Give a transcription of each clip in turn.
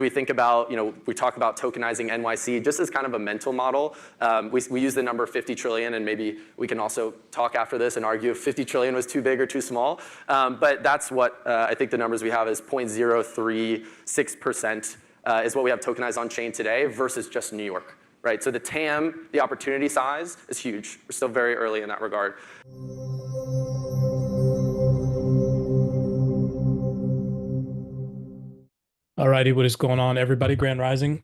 We think about, we talk about tokenizing NYC just as kind of a mental model. We use the number 50 trillion, and maybe we can also talk after this and argue if 50 trillion was too big or too small. But that's what I think the numbers we have is 0.036% is what we have tokenized on chain today versus just New York, right? So the TAM, the opportunity size is huge. We're still very early in that regard. Alrighty, what is going on, everybody? Grand Rising,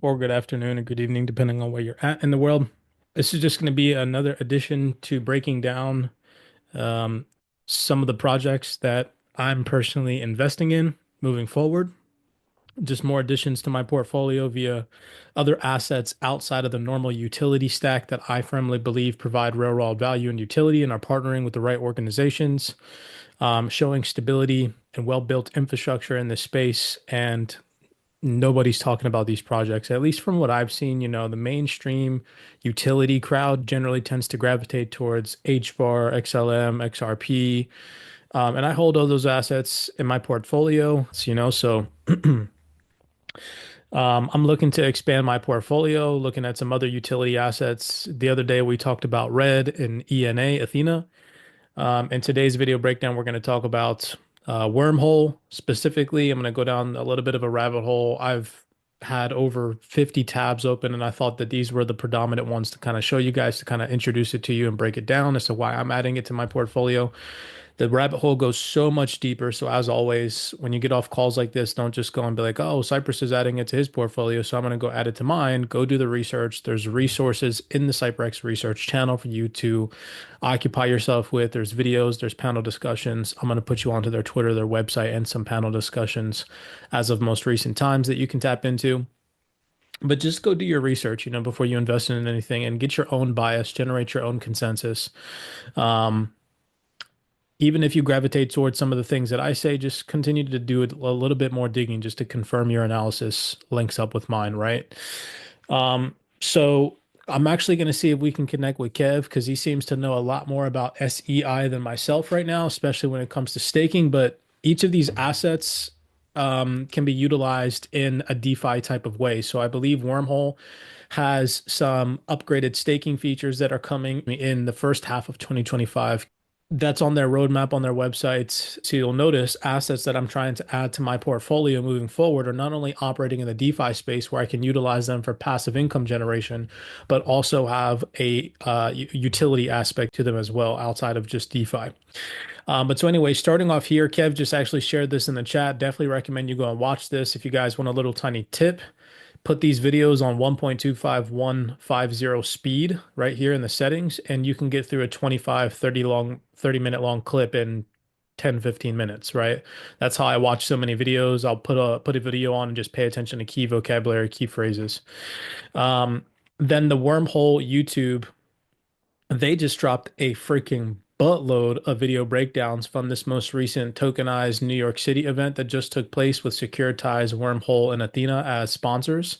or good afternoon, or good evening, depending on where you're at in the world. This is just going to be another addition to breaking down some of the projects that I'm personally investing in moving forward. Just more additions to my portfolio via other assets outside of the normal utility stack that I firmly believe provide real world value and utility and are partnering with the right organizations, showing stability and well-built infrastructure in this space. And nobody's talking about these projects, at least from what I've seen. The mainstream utility crowd generally tends to gravitate towards HBAR, XLM, XRP. And I hold all those assets in my portfolio, so I'm looking to expand my portfolio, looking at some other utility assets. The other day we talked about Red and ENA, Athena. In today's video breakdown, we're going to talk about Wormhole specifically. I'm going to go down a little bit of a rabbit hole. I've had over 50 tabs open, and I thought that these were the predominant ones to kind of show you guys, to kind of introduce it to you and break it down as to why I'm adding it to my portfolio. The rabbit hole goes so much deeper. So as always, when you get off calls like this, don't just go and be like, oh, Cypress is adding it to his portfolio, so I'm going to go add it to mine. Go do the research. There's resources in the CYPRX research channel for you to occupy yourself with. There's videos, there's panel discussions. I'm going to put you onto their Twitter, their website, and some panel discussions as of most recent times that you can tap into. But just go do your research, before you invest in anything, and get your own bias, generate your own consensus. Even if you gravitate towards some of the things that I say, just continue to do a little bit more digging just to confirm your analysis links up with mine, right? So I'm actually going to see if we can connect with Kev, because he seems to know a lot more about SEI than myself right now, especially when it comes to staking. But each of these assets can be utilized in a DeFi type of way. So I believe Wormhole has some upgraded staking features that are coming in the first half of 2025. That's on their roadmap on their websites. So you'll notice assets that I'm trying to add to my portfolio moving forward are not only operating in the DeFi space where I can utilize them for passive income generation, but also have a utility aspect to them as well outside of just DeFi. But so anyway, starting off here, Kev just actually shared this in the chat. Definitely recommend you go and watch this. If you guys want a little tiny tip, put these videos on 1.25150 speed right here in the settings, and you can get through a 30 minute long clip in 10-15 minutes, right? That's how I watch so many videos. I'll put a video on and just pay attention to key vocabulary, key phrases. Then the Wormhole YouTube, they just dropped a freaking buttload of video breakdowns from this most recent tokenized New York City event that just took place with Securitize, Wormhole, and Athena as sponsors.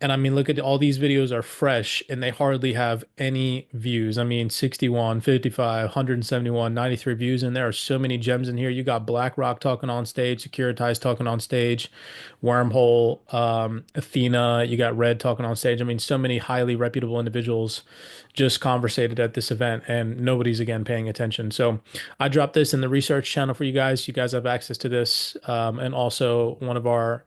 And I mean, look at all these videos are fresh and they hardly have any views. I mean, 61, 55, 171, 93 views. And there are so many gems in here. You got BlackRock talking on stage, Securitize talking on stage, Wormhole, Athena, you got Red talking on stage. I mean, so many highly reputable individuals just conversated at this event, and nobody's again paying attention. So I dropped this in the research channel for you guys. You guys have access to this. And also one of our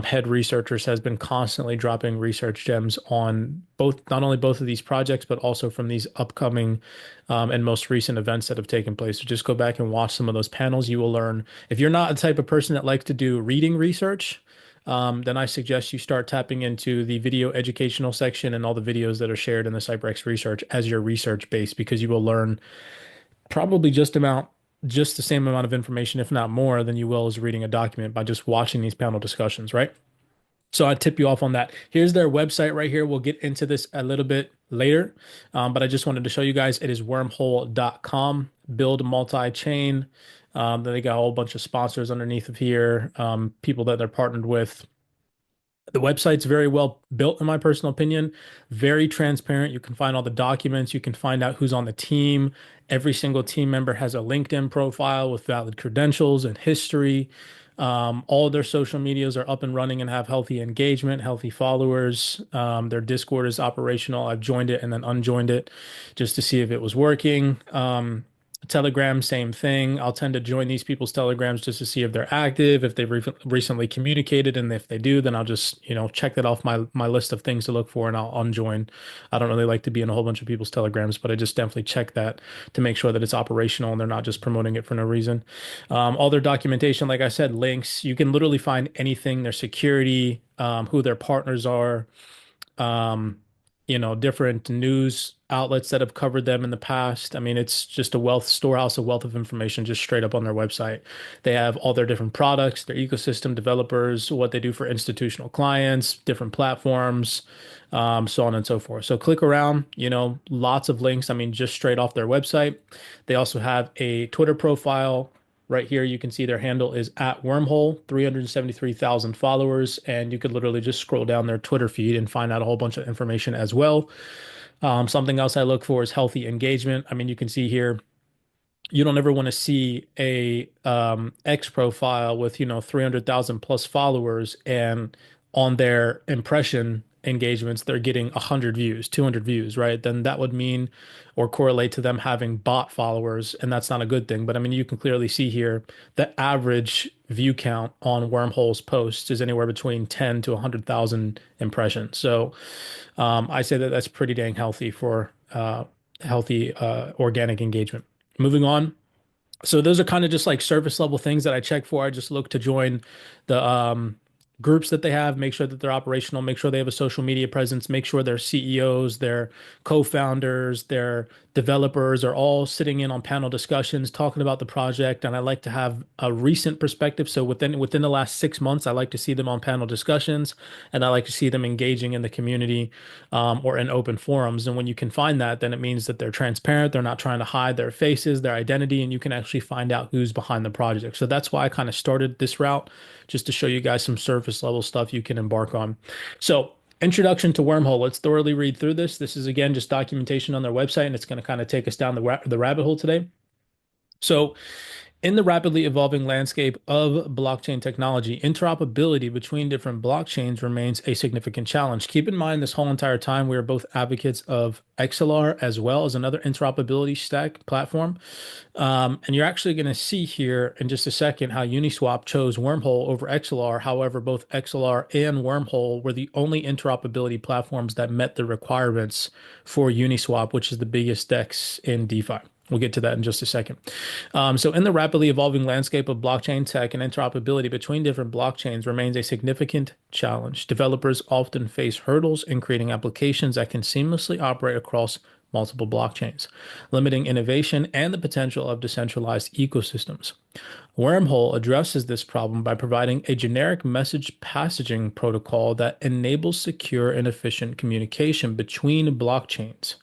head researchers has been constantly dropping research gems on not only both of these projects, but also from these upcoming and most recent events that have taken place. So just go back and watch some of those panels. You will learn. If you're not a type of person that likes to do reading research, then I suggest you start tapping into the video educational section and all the videos that are shared in the CYPRX research as your research base, because you will learn probably just the same amount of information, if not more, than you will as reading a document by just watching these panel discussions, right? So I tip you off on that. Here's their website right here. We'll get into this a little bit later, but I just wanted to show you guys. It is wormhole.com, build multi-chain. Then they got a whole bunch of sponsors underneath of here, people that they're partnered with. The website's very well built, in my personal opinion, very transparent. You can find all the documents. You can find out who's on the team. Every single team member has a LinkedIn profile with valid credentials and history. All of their social medias are up and running and have healthy engagement, healthy followers. Their Discord is operational. I've joined it and then unjoined it just to see if it was working. Telegram, same thing. I'll tend to join these people's Telegrams just to see if they're active, if they've recently communicated, and if they do, then I'll just, check that off my list of things to look for and I'll unjoin. I don't really like to be in a whole bunch of people's Telegrams, but I just definitely check that to make sure that it's operational and they're not just promoting it for no reason. All their documentation, like I said, links, you can literally find anything, their security, who their partners are, um, different news outlets that have covered them in the past. I mean, it's just a storehouse, a wealth of information just straight up on their website. They have all their different products, their ecosystem developers, what they do for institutional clients, different platforms, so on and so forth. So click around, lots of links. I mean, just straight off their website. They also have a Twitter profile. Right here, you can see their handle is at Wormhole, 373,000 followers, and you could literally just scroll down their Twitter feed and find out a whole bunch of information as well. Something else I look for is healthy engagement. I mean, you can see here, you don't ever want to see a X profile with 300,000 plus followers, and on their impression engagements they're getting 100 views, 200 views, right? Then that would mean or correlate to them having bot followers, and that's not a good thing. But I mean, you can clearly see here the average view count on Wormhole's posts is anywhere between 10 to 100,000 impressions. So I say that that's pretty dang healthy for healthy organic engagement. Moving on. So those are kind of just like surface level things that I check for. I just look to join the groups that they have, make sure that they're operational, make sure they have a social media presence, make sure their CEOs, their co-founders, their developers are all sitting in on panel discussions, talking about the project. And I like to have a recent perspective. So within the last 6 months, I like to see them on panel discussions, and I like to see them engaging in the community, or in open forums. And when you can find that, then it means that they're transparent. They're not trying to hide their faces, their identity, and you can actually find out who's behind the project. So that's why I kind of started this route, just to show you guys some surface level stuff you can embark on. So introduction to Wormhole. Let's thoroughly read through this. This is, again, just documentation on their website, and it's going to kind of take us down the rabbit hole today. So in the rapidly evolving landscape of blockchain technology, interoperability between different blockchains remains a significant challenge. Keep in mind, this whole entire time, we are both advocates of XLR as well as another interoperability stack platform. And you're actually going to see here in just a second how Uniswap chose Wormhole over XLR. However, both XLR and Wormhole were the only interoperability platforms that met the requirements for Uniswap, which is the biggest DEX in DeFi. We'll get to that in just a second. So in the rapidly evolving landscape of blockchain tech, and interoperability between different blockchains remains a significant challenge. Developers often face hurdles in creating applications that can seamlessly operate across multiple blockchains, limiting innovation and the potential of decentralized ecosystems. Wormhole addresses this problem by providing a generic message passaging protocol that enables secure and efficient communication between blockchains.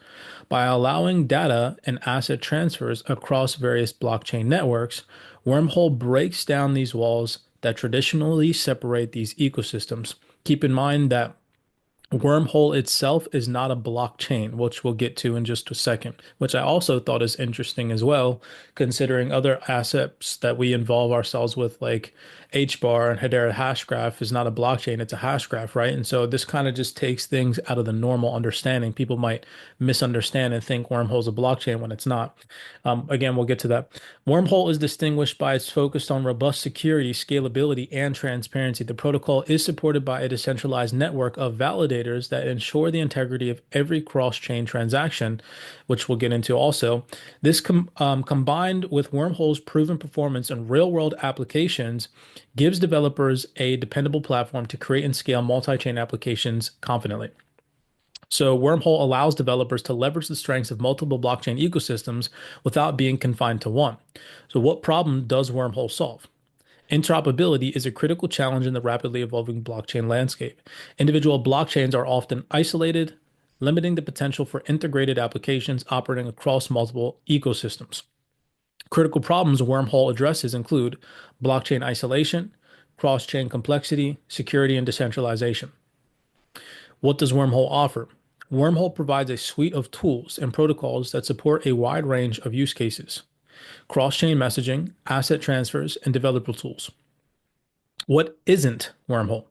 By allowing data and asset transfers across various blockchain networks, Wormhole breaks down these walls that traditionally separate these ecosystems. Keep in mind that Wormhole itself is not a blockchain, which we'll get to in just a second, which I also thought is interesting as well, considering other assets that we involve ourselves with, like HBAR and Hedera Hashgraph is not a blockchain, it's a hashgraph, right? And so this kind of just takes things out of the normal understanding. People might misunderstand and think Wormhole's a blockchain when it's not. Again, we'll get to that. Wormhole is distinguished by its focus on robust security, scalability, and transparency. The protocol is supported by a decentralized network of validators that ensure the integrity of every cross-chain transaction, which we'll get into also. This combined with Wormhole's proven performance in real-world applications gives developers a dependable platform to create and scale multi-chain applications confidently. So Wormhole allows developers to leverage the strengths of multiple blockchain ecosystems without being confined to one. So what problem does Wormhole solve? Interoperability is a critical challenge in the rapidly evolving blockchain landscape. Individual blockchains are often isolated, limiting the potential for integrated applications operating across multiple ecosystems. Critical problems Wormhole addresses include blockchain isolation, cross-chain complexity, security, and decentralization. What does Wormhole offer? Wormhole provides a suite of tools and protocols that support a wide range of use cases: cross-chain messaging, asset transfers, and developer tools. What isn't Wormhole?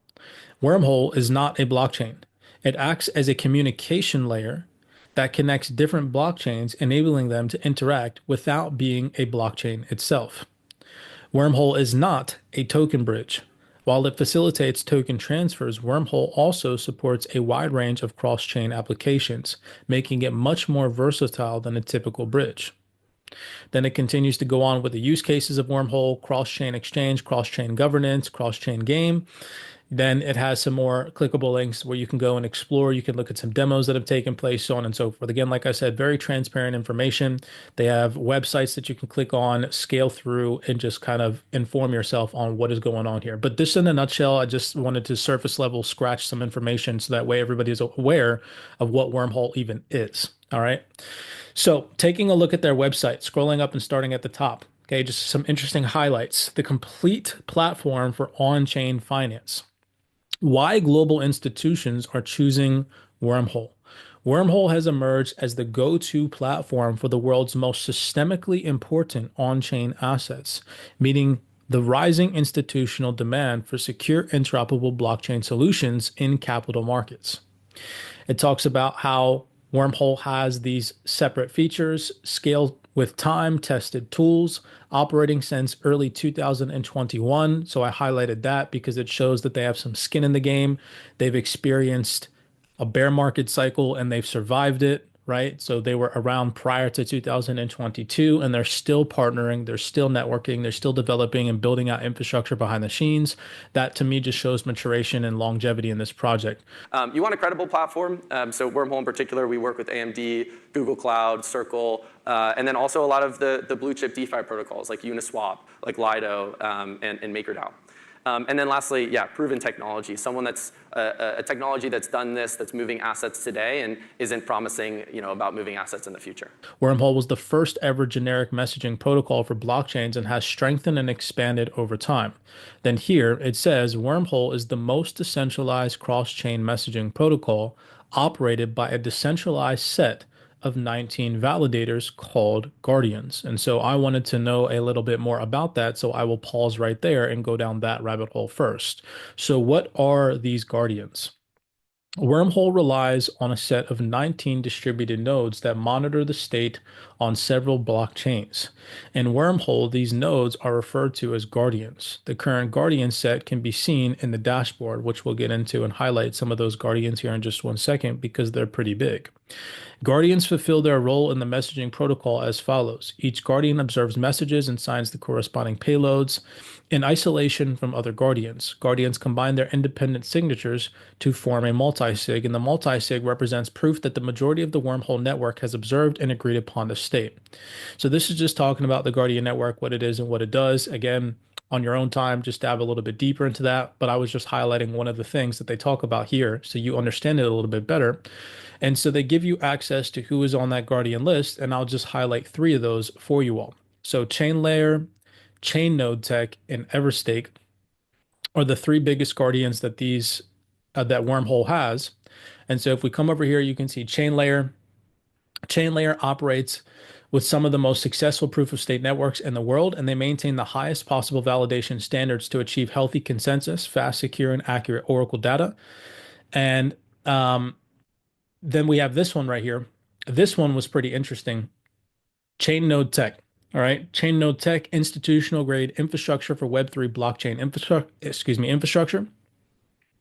Wormhole is not a blockchain. It acts as a communication layer that connects different blockchains, enabling them to interact without being a blockchain itself. Wormhole is not a token bridge. While it facilitates token transfers, Wormhole also supports a wide range of cross-chain applications, making it much more versatile than a typical bridge. Then it continues to go on with the use cases of Wormhole, cross-chain exchange, cross-chain governance, cross-chain game. Then it has some more clickable links where you can go and explore. You can look at some demos that have taken place, so on and so forth. Again, like I said, very transparent information. They have websites that you can click on, scale through, and just kind of inform yourself on what is going on here. But this in a nutshell, I just wanted to surface level scratch some information so that way everybody is aware of what Wormhole even is. All right. So taking a look at their website, scrolling up and starting at the top. Okay, just some interesting highlights. The complete platform for on-chain finance. Why global institutions are choosing Wormhole. Wormhole has emerged as the go-to platform for the world's most systemically important on-chain assets, meeting the rising institutional demand for secure interoperable blockchain solutions in capital markets. It talks about how Wormhole has these separate features, scaled with time, tested tools, operating since early 2021. So I highlighted that because it shows that they have some skin in the game. They've experienced a bear market cycle and they've survived it, right? So they were around prior to 2022 and they're still partnering, they're still networking, they're still developing and building out infrastructure behind the scenes. That to me just shows maturation and longevity in this project. You want a credible platform. So Wormhole in particular, we work with AMD, Google Cloud, Circle, and then also a lot of the blue chip DeFi protocols like Uniswap, like Lido, and MakerDAO. And then lastly, yeah, proven technology. Someone that's a technology that's done this, that's moving assets today and isn't promising, about moving assets in the future. Wormhole was the first ever generic messaging protocol for blockchains and has strengthened and expanded over time. Then here it says Wormhole is the most decentralized cross-chain messaging protocol operated by a decentralized set of 19 validators called guardians. And so I wanted to know a little bit more about that. So I will pause right there and go down that rabbit hole first. So what are these guardians? Wormhole relies on a set of 19 distributed nodes that monitor the state on several blockchains. In Wormhole, these nodes are referred to as guardians. The current guardian set can be seen in the dashboard, which we'll get into and highlight some of those guardians here in just 1 second because they're pretty big. Guardians fulfill their role in the messaging protocol as follows. Each guardian observes messages and signs the corresponding payloads in isolation from other guardians. Guardians combine their independent signatures to form a multisig, and the multisig represents proof that the majority of the Wormhole network has observed and agreed upon the state. So this is just talking about the Guardian network, what it is and what it does. Again, on your own time, just dive a little bit deeper into that. But I was just highlighting one of the things that they talk about here so you understand it a little bit better. And so they give you access to who is on that Guardian list, and I'll just highlight 3 of those for you all. So Chain Layer, Chain Node Tech, and Everstake are the 3 biggest Guardians that that Wormhole has. And so if we come over here, you can see Chain Layer. Chain Layer operates with some of the most successful proof of stake networks in the world, and they maintain the highest possible validation standards to achieve healthy consensus, fast, secure, and accurate Oracle data. And then we have this one right here. This one was pretty interesting. Chain Node Tech. All right. Chain Node Tech, institutional grade infrastructure for Web3 blockchain infrastructure.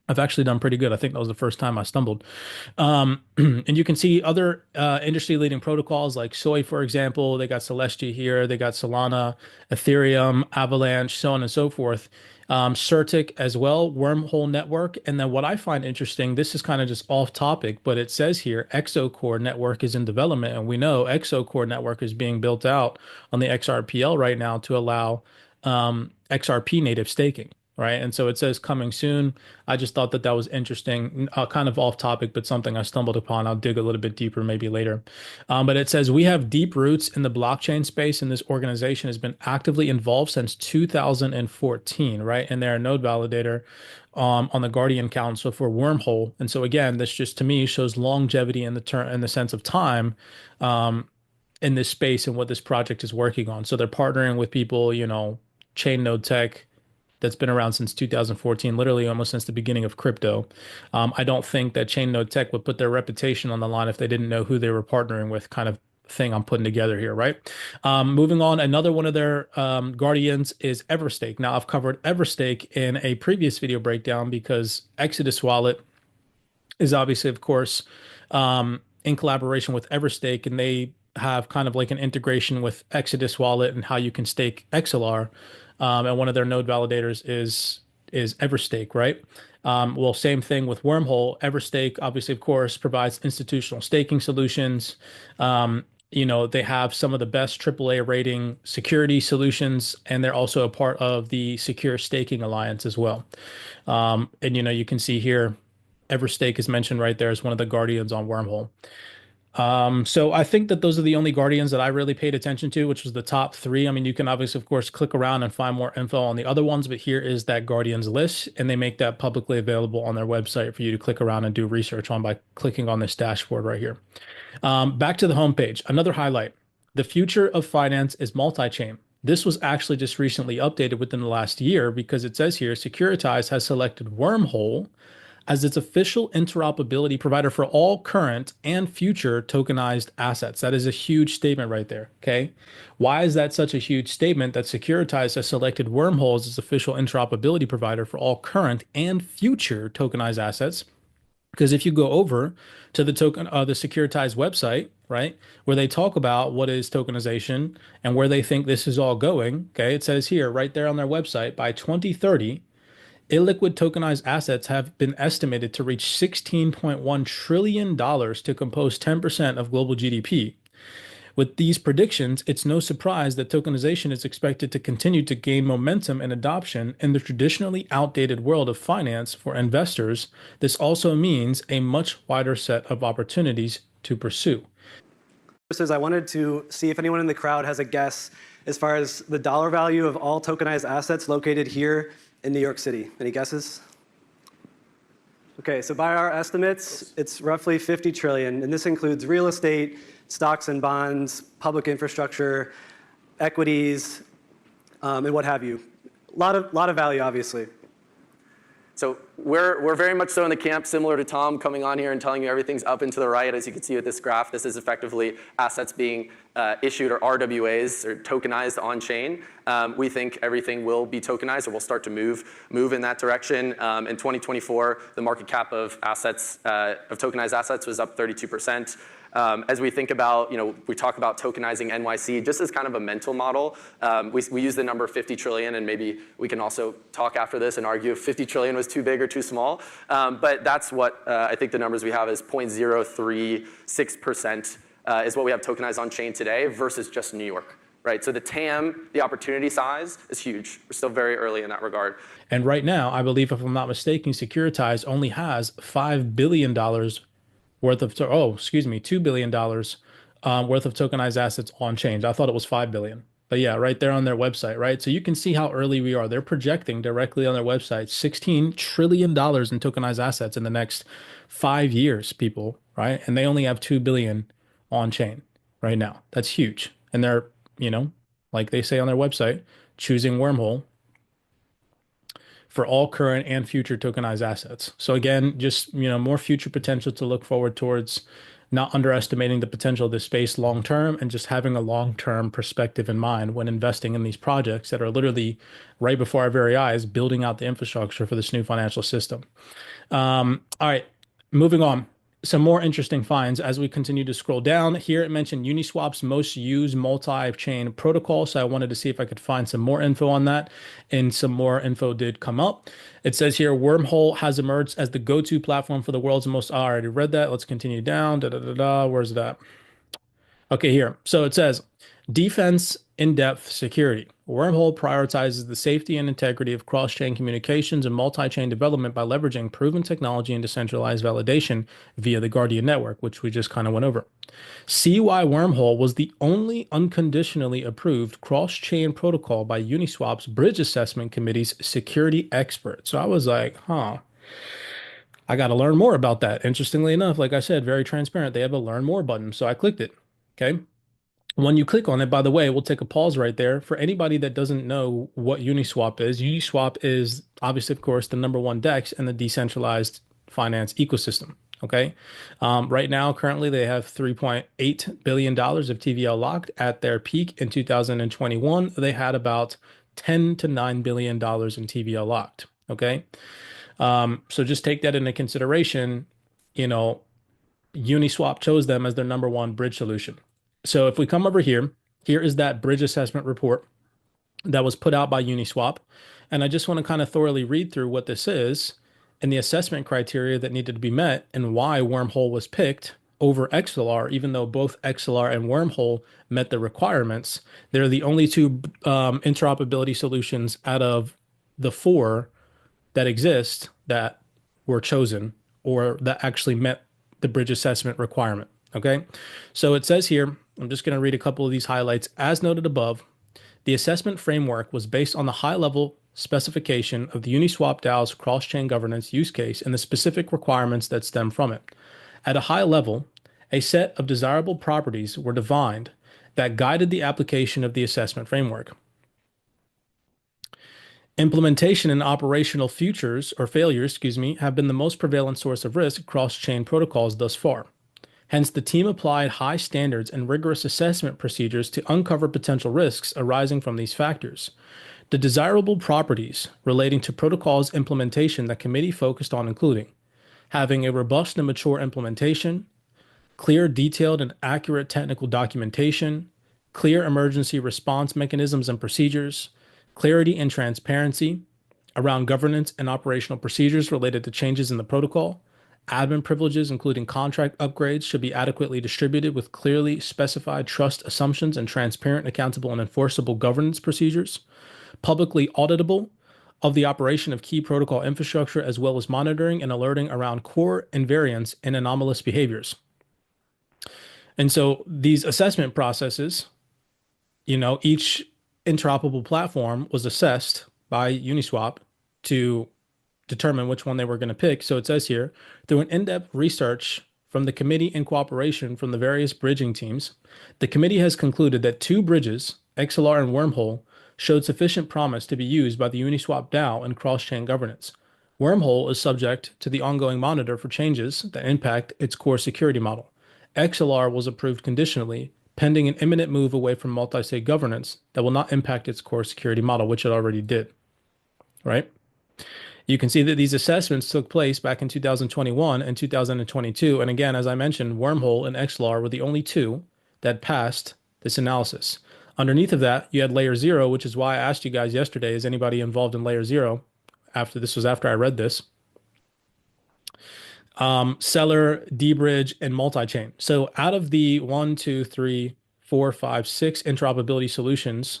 I've actually done pretty good. I think that was the first time I stumbled. And you can see other industry leading protocols like Soy, for example. They got Celestia here. They got Solana, Ethereum, Avalanche, so on and so forth. Certic as well, Wormhole Network. And then what I find interesting, this is kind of just off topic, but it says here Exocore Network is in development. And we know Exocore Network is being built out on the XRPL right now to allow XRP native staking. Right. And so it says coming soon. I just thought that that was interesting, kind of off topic, but something I stumbled upon. I'll dig a little bit deeper maybe later. But it says we have deep roots in the blockchain space, and this organization has been actively involved since 2014. Right. And they're a node validator on the Guardian Council for Wormhole. And so, again, this just to me shows longevity in the sense of time. In this space and what this project is working on. So they're partnering with people, Chain Node Tech, that's been around since 2014, literally almost since the beginning of crypto. I don't think that Chain Node Tech would put their reputation on the line if they didn't know who they were partnering with, kind of thing I'm putting together here, right? Moving on, another one of their guardians is Everstake. Now, I've covered Everstake in a previous video breakdown because Exodus Wallet is obviously, of course, in collaboration with Everstake, and they have kind of like an integration with Exodus Wallet and how you can stake XLR. And one of their node validators is Everstake, right? Well, same thing with Wormhole. Everstake, obviously, of course, provides institutional staking solutions. They have some of the best AAA rating security solutions, and they're also a part of the Secure Staking Alliance as well. And you can see here, Everstake is mentioned right there as one of the guardians on Wormhole. So I think that those are the only guardians that I really paid attention to, which was the top three. I mean, you can obviously, of course, click around and find more info on the other ones, but here is that guardians list, and they make that publicly available on their website for you to click around and do research on by clicking on this dashboard right here. Back to the homepage, another highlight. The future of finance is multi-chain. This was actually just recently updated within the last year because it says here, Securitize has selected Wormhole as its official interoperability provider for all current and future tokenized assets. That is a huge statement right there, okay? Why is that such a huge statement that Securitize has selected Wormhole as its official interoperability provider for all current and future tokenized assets? Because if you go over to the Securitize website, right, where they talk about what is tokenization and where they think this is all going, okay, it says here, right there on their website, by 2030, illiquid tokenized assets have been estimated to reach $16.1 trillion to compose 10% of global GDP. With these predictions, it's no surprise that tokenization is expected to continue to gain momentum and adoption in the traditionally outdated world of finance for investors. This also means a much wider set of opportunities to pursue. I wanted to see if anyone in the crowd has a guess as far as the dollar value of all tokenized assets located here in New York City. Any guesses? Okay, so by our estimates, it's roughly 50 trillion, and this includes real estate, stocks and bonds, public infrastructure, equities, and what have you. A lot of value, obviously. So we're very much so in the camp similar to Tom coming on here and telling you everything's up and to the right. As you can see with this graph, this is effectively assets being issued, or RWAs, or tokenized on chain. We think everything will be tokenized, or will start to move in that direction. In 2024, the market cap of assets, of tokenized assets, was up 32%. As we think about, we talk about tokenizing NYC just as kind of a mental model. We use the number 50 trillion, and maybe we can also talk after this and argue if 50 trillion was too big or too small. But that's what I think the numbers we have is 0.036% is what we have tokenized on chain today versus just New York. Right, so the TAM, the opportunity size, is huge. We're still very early in that regard. And right now, I believe, if I'm not mistaken, Securitize only has $5 billion worth of, $2 billion worth of tokenized assets on chain. I thought it was 5 billion. But yeah, right there on their website, right? So you can see how early we are. They're projecting directly on their website $16 trillion in tokenized assets in the next 5 years, people, right? And they only have 2 billion on chain right now. That's huge. And they're, like they say on their website, choosing Wormhole for all current and future tokenized assets. So again, just, more future potential to look forward towards, not underestimating the potential of this space long term, and just having a long-term perspective in mind when investing in these projects that are literally right before our very eyes, building out the infrastructure for this new financial system. All right, moving on. Some more interesting finds as we continue to scroll down. Here it mentioned Uniswap's most used multi-chain protocol. So I wanted to see if I could find some more info on that, and some more info did come up. It says here, Wormhole has emerged as the go-to platform for the world's most, I already read that. Let's continue down. Where's that? Okay, here. So it says, defense in-depth security. Wormhole prioritizes the safety and integrity of cross-chain communications and multi-chain development by leveraging proven technology and decentralized validation via the Guardian network, which we just kind of went over. Wormhole was the only unconditionally approved cross-chain protocol by Uniswap's Bridge Assessment Committee's security expert. So I was like, I got to learn more about that. Interestingly enough, like I said, very transparent. They have a learn more button. So I clicked it. Okay. When you click on it, by the way, we'll take a pause right there. For anybody that doesn't know what Uniswap is, Uniswap is obviously, of course, the number one DEX in the decentralized finance ecosystem. Okay. Right now, currently, they have $3.8 billion of TVL locked. At their peak in 2021, they had about 10 to $9 billion in TVL locked. Okay. So just take that into consideration. You know, Uniswap chose them as their number one bridge solution. So if we come over here, here is that bridge assessment report that was put out by Uniswap. And I just want to kind of thoroughly read through what this is and the assessment criteria that needed to be met and why Wormhole was picked over XLR, even though both XLR and Wormhole met the requirements. They're the only two interoperability solutions out of the four that exist that were chosen or that actually met the bridge assessment requirement. Okay. So it says here, I'm just going to read a couple of these highlights. As noted above, the assessment framework was based on the high level specification of the Uniswap DAO's cross chain governance use case and the specific requirements that stem from it. At a high level, a set of desirable properties were defined that guided the application of the assessment framework. Implementation and operational features or failures, have been the most prevalent source of risk across chain protocols thus far. Hence, the team applied high standards and rigorous assessment procedures to uncover potential risks arising from these factors. The desirable properties relating to protocols implementation that committee focused on including having a robust and mature implementation, clear, detailed, and accurate technical documentation, clear emergency response mechanisms and procedures, clarity and transparency around governance and operational procedures related to changes in the protocol. Admin privileges, including contract upgrades, should be adequately distributed with clearly specified trust assumptions and transparent, accountable, and enforceable governance procedures. Publicly auditable of the operation of key protocol infrastructure, as well as monitoring and alerting around core invariants and anomalous behaviors. And so these assessment processes, each interoperable platform was assessed by Uniswap to determine which one they were going to pick. So it says here, through an in-depth research from the committee in cooperation from the various bridging teams, the committee has concluded that two bridges, XLR and Wormhole, showed sufficient promise to be used by the Uniswap DAO in cross-chain governance. Wormhole is subject to the ongoing monitor for changes that impact its core security model. XLR was approved conditionally, pending an imminent move away from multi-sig governance that will not impact its core security model, which it already did, right? You can see that these assessments took place back in 2021 and 2022. And again, as I mentioned, Wormhole and XLR were the only two that passed this analysis. Underneath of that, you had layer 0, which is why I asked you guys yesterday, is anybody involved in layer 0? After I read this. Seller, dbridge, and multi-chain. So out of the 1, 2, 3, 4, 5, 6 interoperability solutions,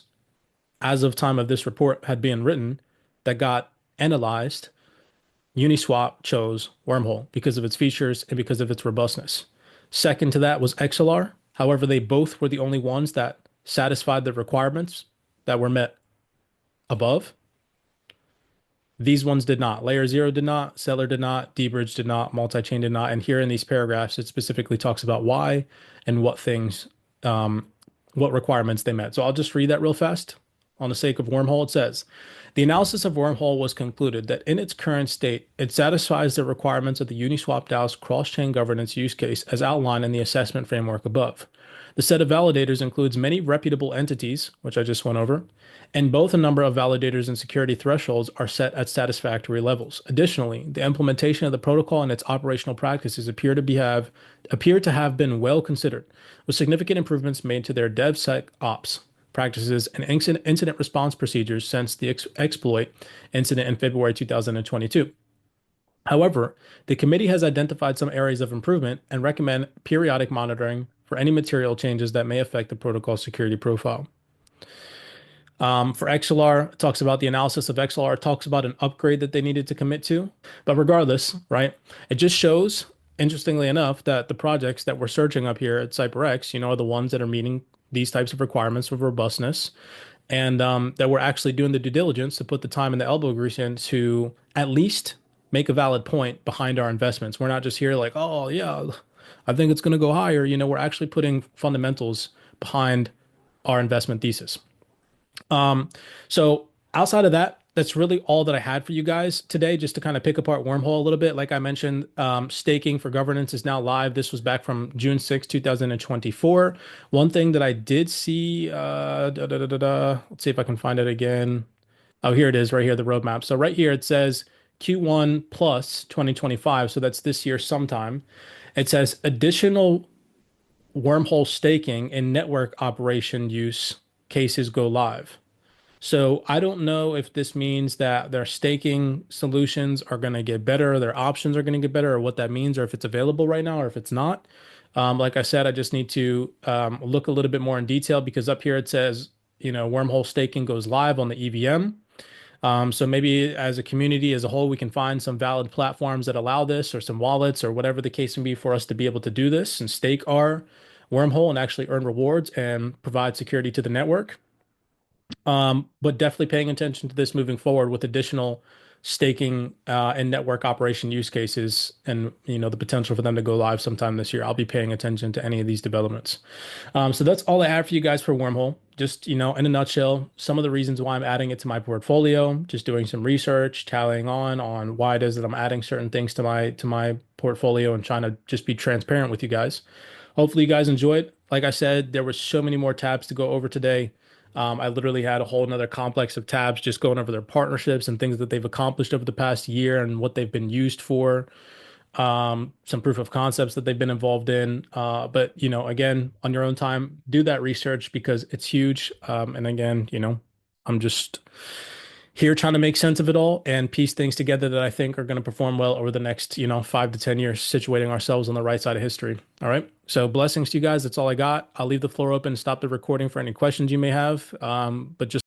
as of time of this report had been written, that got analyzed, Uniswap chose Wormhole because of its features and because of its robustness. Second to that was XLR. However, they both were the only ones that satisfied the requirements that were met above. These ones did not. Layer 0 did not, Seller did not, dbridge did not, multi-chain did not. And here in these paragraphs, it specifically talks about why and what things, what requirements they met. So I'll just read that real fast. On the sake of Wormhole, it says, the analysis of Wormhole was concluded that in its current state, it satisfies the requirements of the Uniswap DAO's cross-chain governance use case as outlined in the assessment framework above. The set of validators includes many reputable entities, which I just went over, and both a number of validators and security thresholds are set at satisfactory levels. Additionally, the implementation of the protocol and its operational practices appear to have been well considered, with significant improvements made to their DevSecOps practices and incident response procedures since the exploit incident in February 2022. However, the committee has identified some areas of improvement and recommend periodic monitoring for any material changes that may affect the protocol security profile. For XLR, it talks about the analysis of XLR, it talks about an upgrade that they needed to commit to. But regardless, right, it just shows, interestingly enough, that the projects that we're searching up here at CYPRX, are the ones that are meeting these types of requirements of robustness, and that we're actually doing the due diligence to put the time and the elbow grease in to at least make a valid point behind our investments. We're not just here like, oh yeah, I think it's going to go higher. We're actually putting fundamentals behind our investment thesis. So outside of that, that's really all that I had for you guys today, just to kind of pick apart Wormhole a little bit. Like I mentioned, staking for governance is now live. This was back from June 6, 2024. One thing that I did see, let's see if I can find it again. Oh, here it is right here, the roadmap. So right here, it says Q1 plus 2025. So that's this year sometime. It says additional Wormhole staking and network operation use cases go live. So I don't know if this means that their staking solutions are going to get better, their options are going to get better, or what that means, or if it's available right now, or if it's not. Like I said, I just need to look a little bit more in detail because up here it says, Wormhole staking goes live on the EVM. So maybe as a community as a whole, we can find some valid platforms that allow this, or some wallets, or whatever the case may be, for us to be able to do this and stake our Wormhole and actually earn rewards and provide security to the network. But definitely paying attention to this moving forward with additional staking and network operation use cases, and the potential for them to go live sometime this year. I'll be paying attention to any of these developments. So that's all I have for you guys for Wormhole. Just in a nutshell, some of the reasons why I'm adding it to my portfolio. Just doing some research, tallying on why it is that I'm adding certain things to my portfolio, and trying to just be transparent with you guys. Hopefully you guys enjoyed. Like I said, there were so many more tabs to go over today. I literally had a whole nother complex of tabs just going over their partnerships and things that they've accomplished over the past year and what they've been used for. Some proof of concepts that they've been involved in. But again, on your own time, do that research because it's huge. And again, I'm just here trying to make sense of it all and piece things together that I think are going to perform well over the next, 5 to 10 years, situating ourselves on the right side of history. All right. So blessings to you guys. That's all I got. I'll leave the floor open, stop the recording for any questions you may have. But just